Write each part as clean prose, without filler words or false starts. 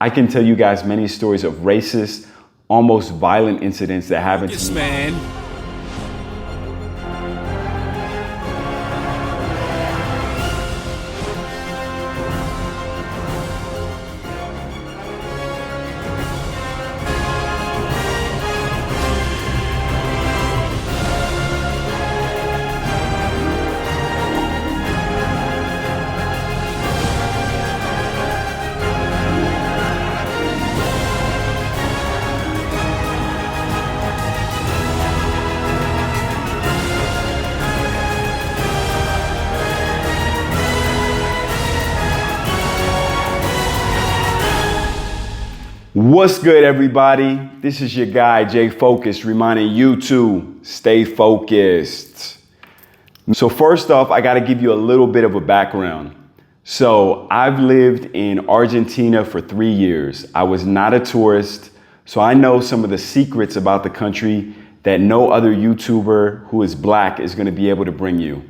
I can tell you guys many stories of racist, almost violent incidents that happened to me. What's good, everybody? This is your guy, Jay Focus, reminding you to stay focused. So first off, I got to give you a little bit of a background. So I've lived in Argentina for 3 years. I was not a tourist, so I know some of the secrets about the country that no other YouTuber who is black is going to be able to bring you.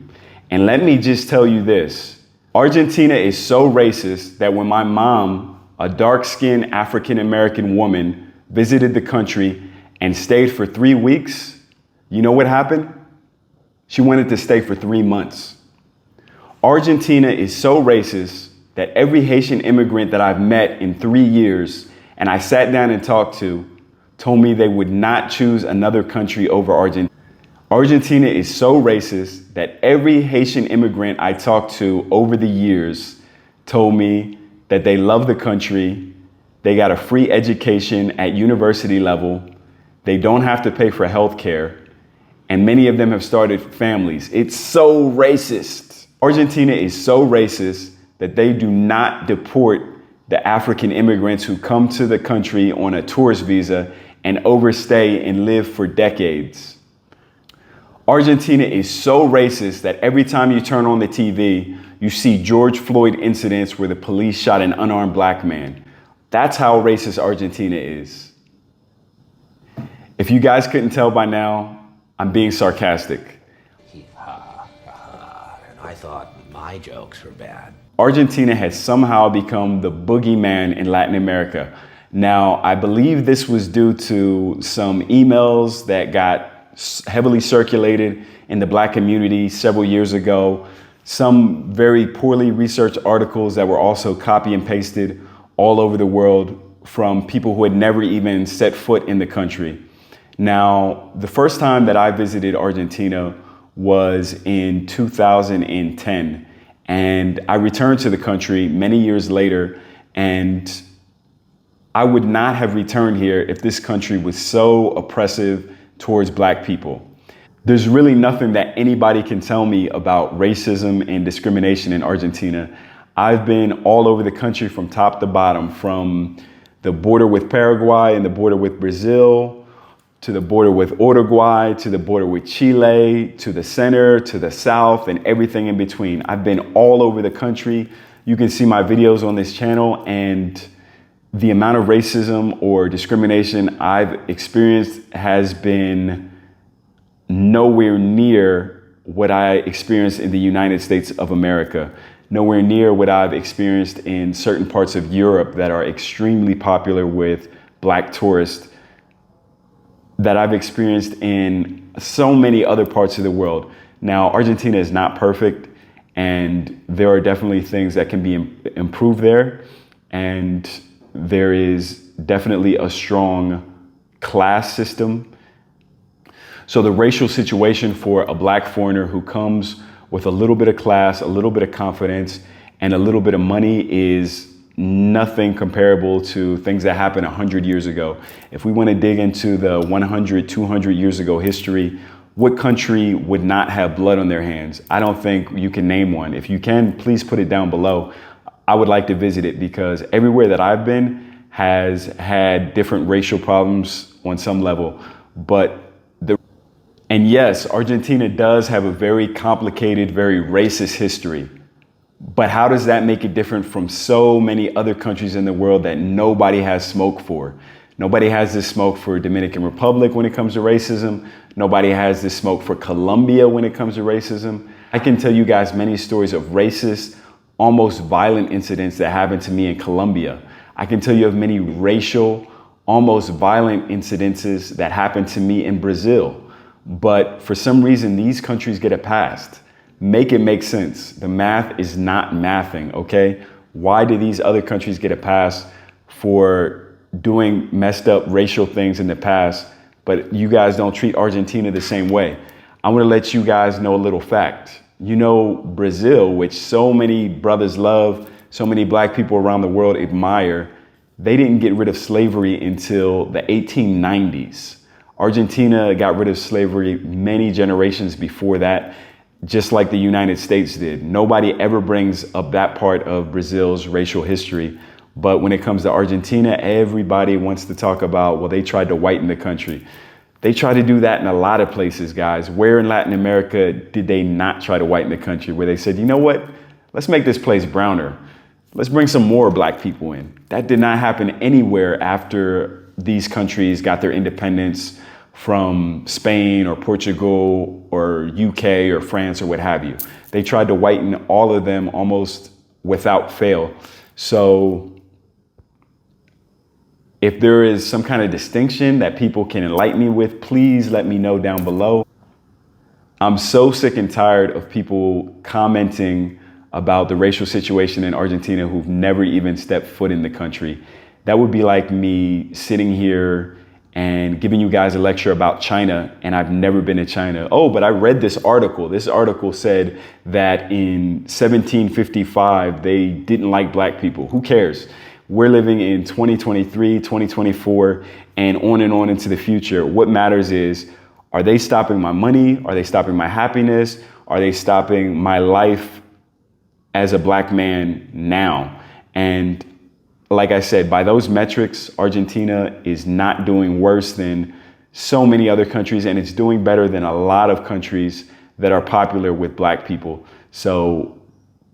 And let me just tell you this. Argentina is so racist that when my mom, a dark-skinned African-American woman, visited the country and stayed for 3 weeks, you know what happened? She wanted to stay for 3 months. Argentina is so racist that every Haitian immigrant that I've met in 3 years and I sat down and talked to told me they would not choose another country over Argentina. Argentina is so racist that every Haitian immigrant I talked to over the years told me that they love the country, they got a free education at university level, they don't have to pay for health care, and many of them have started families. It's so racist. Argentina is so racist that they do not deport the African immigrants who come to the country on a tourist visa and overstay and live for decades. Argentina is so racist that every time you turn on the TV, you see George Floyd incidents where the police shot an unarmed black man. That's how racist Argentina is. If you guys couldn't tell by now, I'm being sarcastic. And I thought my jokes were bad. Argentina has somehow become the boogeyman in Latin America. Now, I believe this was due to some emails that got heavily circulated in the black community several years ago. Some very poorly researched articles that were also copy and pasted all over the world from people who had never even set foot in the country. Now, the first time that I visited Argentina was in 2010, and I returned to the country many years later, and I would not have returned here if this country was so oppressive towards black people. There's really nothing that anybody can tell me about racism and discrimination in Argentina. I've been all over the country from top to bottom, from the border with Paraguay and the border with Brazil, to the border with Uruguay, to the border with Chile, to the center, to the south, and everything in between. I've been all over the country. You can see my videos on this channel, and the amount of racism or discrimination I've experienced has been nowhere near what I experienced in the United States of America, nowhere near what I've experienced in certain parts of Europe that are extremely popular with black tourists, that I've experienced in so many other parts of the world. Now, Argentina is not perfect, and there are definitely things that can be improved there, and there is definitely a strong class system. So the racial situation for a black foreigner who comes with a little bit of class, a little bit of confidence, and a little bit of money is nothing comparable to things that happened 100 years ago. If we want to dig into the 100, 200 years ago history, what country would not have blood on their hands? I don't think you can name one. If you can, please put it down below. I would like to visit it because everywhere that I've been has had different racial problems on some level. And yes, Argentina does have a very complicated, very racist history. But how does that make it different from so many other countries in the world that nobody has smoke for? Nobody has this smoke for Dominican Republic when it comes to racism. Nobody has this smoke for Colombia when it comes to racism. I can tell you guys many stories of racist, almost violent incidents that happened to me in Colombia. I can tell you of many racial, almost violent incidences that happened to me in Brazil. But for some reason, these countries get a pass. Make it make sense. The math is not mathing, okay? Why do these other countries get a pass for doing messed up racial things in the past, but you guys don't treat Argentina the same way? I want to let you guys know a little fact. You know, Brazil, which so many brothers love, so many black people around the world admire, they didn't get rid of slavery until the 1890s. Argentina got rid of slavery many generations before that, just like the United States did. Nobody ever brings up that part of Brazil's racial history. But when it comes to Argentina, everybody wants to talk about, well, they tried to whiten the country. They try to do that in a lot of places, guys. Where in Latin America did they not try to whiten the country? Where they said, you know what? Let's make this place browner. Let's bring some more black people in. That did not happen anywhere after these countries got their independence from Spain or Portugal or UK or France or what have you. They tried to whiten all of them almost without fail. So if there is some kind of distinction that people can enlighten me with, please let me know down below. I'm so sick and tired of people commenting about the racial situation in Argentina who've never even stepped foot in the country. That would be like me sitting here and giving you guys a lecture about China, and I've never been to China. Oh, but I read this article. This article said that in 1755, they didn't like black people. Who cares? We're living in 2023, 2024, and on into the future. What matters is, are they stopping my money? Are they stopping my happiness? Are they stopping my life as a black man now? And like I said, by those metrics, Argentina is not doing worse than so many other countries, and it's doing better than a lot of countries that are popular with black people. So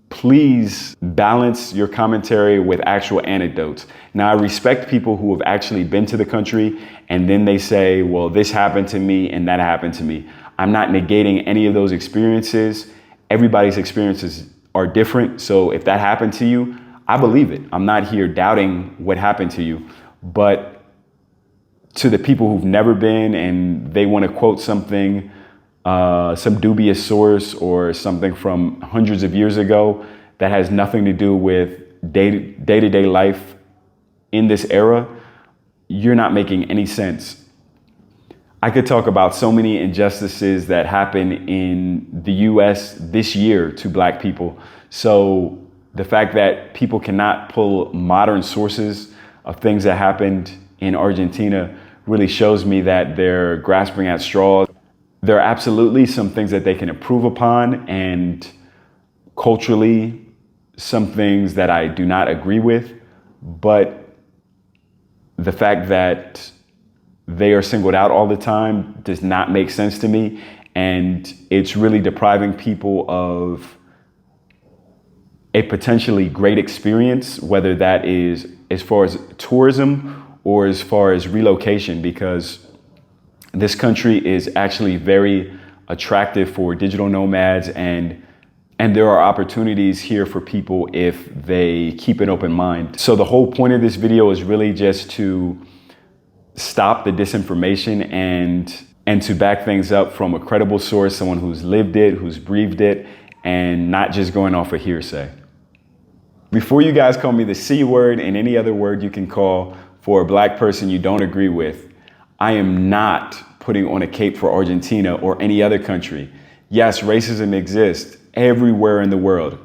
please balance your commentary with actual anecdotes. Now, I respect people who have actually been to the country and then they say, well, this happened to me and that happened to me. I'm not negating any of those experiences. Everybody's experiences are different. So if that happened to you, I believe it. I'm not here doubting what happened to you. But to the people who've never been and they want to quote something, some dubious source or something from hundreds of years ago that has nothing to do with day-to-day life in this era, you're not making any sense. I could talk about so many injustices that happen in the US this year to black people. So the fact that people cannot pull modern sources of things that happened in Argentina really shows me that they're grasping at straws. There are absolutely some things that they can improve upon, and culturally, some things that I do not agree with. But the fact that they are singled out all the time does not make sense to me. And it's really depriving people of a potentially great experience, whether that is as far as tourism or as far as relocation, because this country is actually very attractive for digital nomads, and there are opportunities here for people if they keep an open mind. So the whole point of this video is really just to stop the disinformation and to back things up from a credible source, someone who's lived it, who's breathed it, and not just going off of hearsay. Before you guys call me the C word and any other word you can call for a black person you don't agree with, I am not putting on a cape for Argentina or any other country. Yes, racism exists everywhere in the world.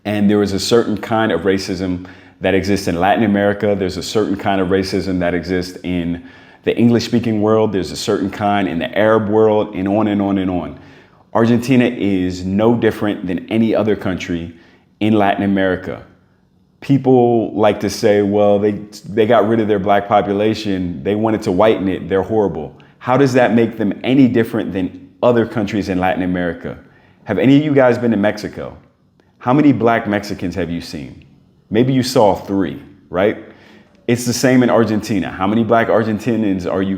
And there is a certain kind of racism that exists in Latin America. There's a certain kind of racism that exists in the English-speaking world. There's a certain kind in the Arab world, and on and on and on. Argentina is no different than any other country in Latin America. People like to say, well, they got rid of their black population. They wanted to whiten it. They're horrible. How does that make them any different than other countries in Latin America? Have any of you guys been to Mexico? How many black Mexicans have you seen? Maybe you saw 3, right? It's the same in Argentina. How many black Argentinians are you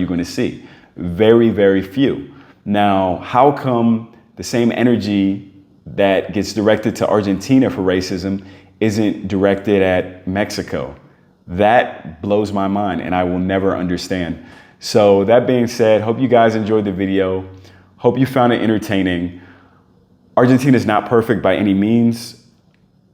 going to see? Very, very few. Now, how come the same energy that gets directed to Argentina for racism isn't directed at Mexico. That blows my mind and I will never understand. So that being said, hope you guys enjoyed the video. Hope you found it entertaining. Argentina is not perfect by any means,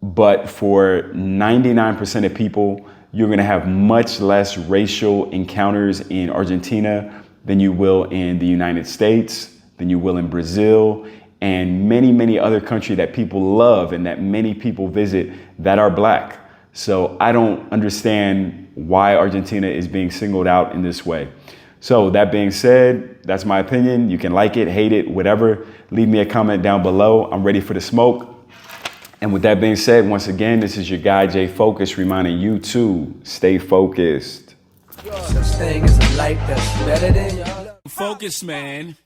but for 99% of people, you're gonna have much less racial encounters in Argentina than you will in the United States, than you will in Brazil, and many, many other countries that people love and that many people visit that are black. So I don't understand why Argentina is being singled out in this way. So that being said, that's my opinion. You can like it, hate it, whatever. Leave me a comment down below. I'm ready for the smoke. And with that being said, once again, this is your guy, Jay Focus, reminding you to stay focused. Such thing as a light that's better than your Focus, man.